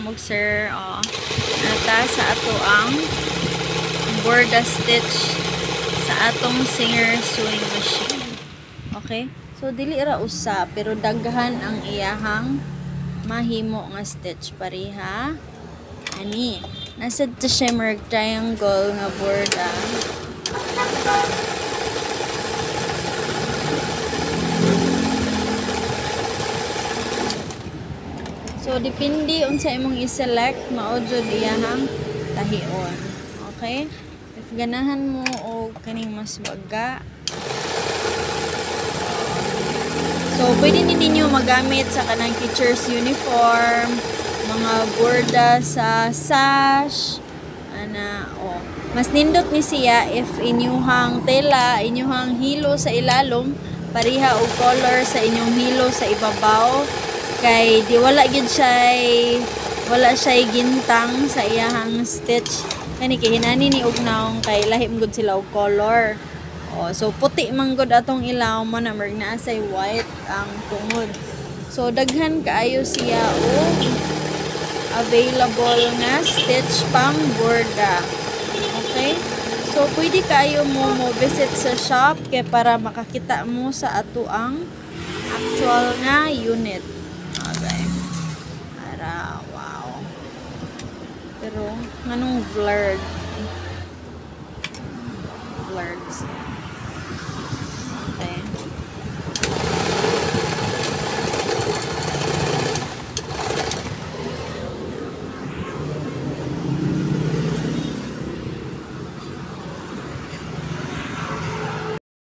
mog sir. Nata sa ato ang borda stitch sa atong Singer sewing machine. Okay? So dili ra usa pero daghan ang iyahang mahimo nga stitch pareha. Ani, nasad to siya marag triangle nga borda. So depende unsa imong i-select mao jud iyahang tahion. Okay? If ganahan mo og kaning mas baga, so pwede ninyo magamit sa kanang teacher's uniform, mga borda sa sash, ana mas nindot ni siya if inyuhang tela, inyuhang hilo sa ilalom pareha og color sa inyong hilo sa ibabaw. Kay di wala siya gintang sa iyahang stitch kani kay hinani ni ugnaw kay lahim gud sila og color. So puti man gud atong ilaw man na merg naa say white ang tungod. So daghan kaayo siya og available nga stitch pang borda. Okay? So pwede kayo mo visit sa shop kay para makakita mo sa ato ang actual nga unit. Okay. Para, wow. Pero, nganong blurred? Blurred siya. Okay.